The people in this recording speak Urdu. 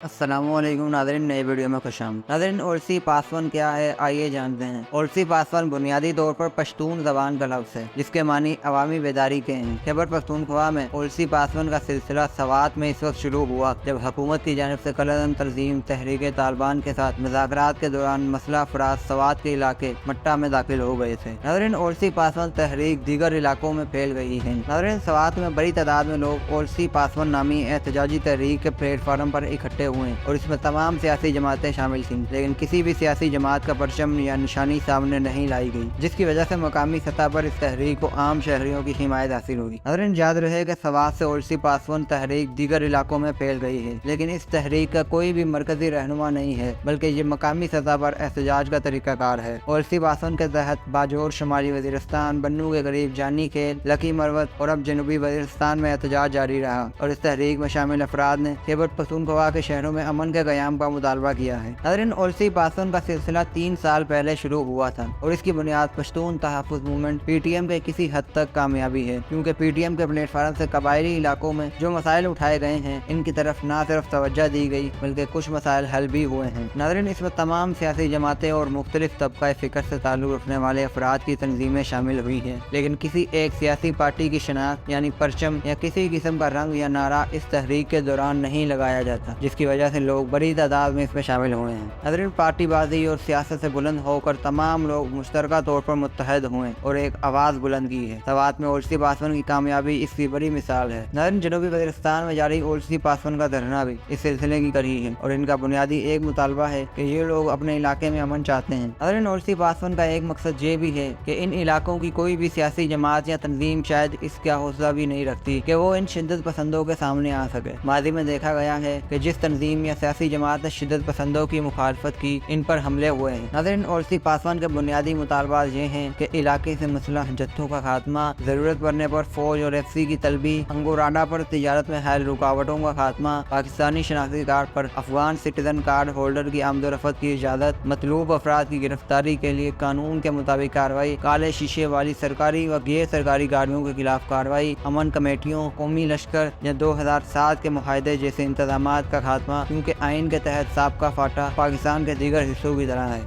السلام علیکم ناظرین، نئے ویڈیو میں خوش آمدید۔ ناظرین، اولسی پاسون کیا ہے آئیے جانتے ہیں۔ اولسی پاسون بنیادی طور پر پشتون زبان کا لفظ ہے جس کے معنی عوامی بیداری کے ہیں۔ خیبر پختونخوا میں اولسی پاسون کا سلسلہ سوات میں اس وقت شروع ہوا جب حکومت کی جانب سے کالعدم تنظیم تحریک طالبان کے ساتھ مذاکرات کے دوران مسلح افراد سوات کے علاقے مٹہ میں داخل ہو گئے تھے۔ ناظرین، اولسی پاسون تحریک دیگر علاقوں میں پھیل گئی ہے۔ ناظرین، سوات میں بڑی تعداد میں لوگ اولسی پاسون نامی احتجاجی تحریک کے پلیٹ فارم پر اکٹھے ہوئے اور اس میں تمام سیاسی جماعتیں شامل تھیں، لیکن کسی بھی سیاسی جماعت کا پرچم یا نشانی سامنے نہیں لائی گئی، جس کی وجہ سے مقامی سطح پر اس تحریک کو عام شہریوں کی حمایت حاصل ہوگی۔ ناظرین، یاد رہے کہ سوات سے اولسی پاسون تحریک دیگر علاقوں میں پھیل گئی ہے، لیکن اس تحریک کا کوئی بھی مرکزی رہنما نہیں ہے، بلکہ یہ مقامی سطح پر احتجاج کا طریقہ کار ہے۔ اولسی پاسون کے تحت باجوڑ، شمالی وزیرستان، بنوں کے قریب جانی کھیل، لکی مروت اور اب جنوبی وزیرستان میں احتجاج جاری رہا اور اس تحریک میں شامل افراد نے خیبر پختونخوا کے شہروں میں امن کے قیام کا مطالبہ کیا ہے۔ ناظرین، اولسی پاسون کا سلسلہ 3 سال پہلے شروع ہوا تھا اور اس کی بنیاد پشتون تحفظ موومنٹ پی ٹی ایم کے کسی حد تک کامیابی ہے، کیونکہ پی ٹی ایم کے پلیٹ فارم سے قبائلی علاقوں میں جو مسائل اٹھائے گئے ہیں ان کی طرف نہ صرف توجہ دی گئی بلکہ کچھ مسائل حل بھی ہوئے ہیں۔ ناظرین، اس میں تمام سیاسی جماعتیں اور مختلف طبقہ فکر سے تعلق رکھنے والے افراد کی تنظیمیں شامل ہوئی ہیں، لیکن کسی ایک سیاسی پارٹی کی شناخت یعنی پرچم یا کسی قسم کا رنگ یا نعرہ اس تحریک کے دوران نہیں لگایا جاتا، جس کی وجہ سے لوگ بڑی تعداد میں اس میں شامل ہوئے ہیں۔ ناظرین، پارٹی بازی اور سیاست سے بلند ہو کر تمام لوگ مشترکہ طور پر متحد ہوئے اور ایک آواز بلند کی ہے۔ سوات میں اولسی پاسون کی کامیابی اس کی بڑی مثال ہے۔ ناظرین، جنوبی وزیرستان میں جاری اولسی پاسون کا دھرنا بھی اس سلسلے کی کڑی ہے اور ان کا بنیادی ایک مطالبہ ہے کہ یہ لوگ اپنے علاقے میں امن چاہتے ہیں۔ ناظرین، اولسی پاسون کا ایک مقصد یہ بھی ہے کہ ان علاقوں کی کوئی بھی سیاسی جماعت یا تنظیم شاید اس کا حوصلہ بھی نہیں رکھتی کہ وہ ان شدت پسندوں کے سامنے آ سکے۔ ماضی میں دیکھا گیا ہے کہ جس تنظیم یا سیاسی جماعت نے شدت پسندوں کی مخالفت کی، ان پر حملے ہوئے ہیں۔ ناظرین، اولسی پاسون کے بنیادی مطالبات یہ ہیں کہ علاقے سے مسلح جتھوں کا خاتمہ، ضرورت پڑنے پر فوج اور ایف سی کی طلبی، انگوراڈا پر تجارت میں حائل رکاوٹوں کا خاتمہ، پاکستانی شناختی کارڈ پر افغان سٹیزن کارڈ ہولڈر کی آمد و رفت کی اجازت، مطلوب افراد کی گرفتاری کے لیے قانون کے مطابق کارروائی، کالے شیشے والی سرکاری و غیر سرکاری گاڑیوں کے خلاف کارروائی، امن کمیٹیوں، قومی لشکر یا 2007 کے معاہدے جیسے انتظامات کا خاتمہ، کیونکہ آئین کے تحت سابقہ فاٹا پاکستان کے دیگر حصوں کی طرح ہے۔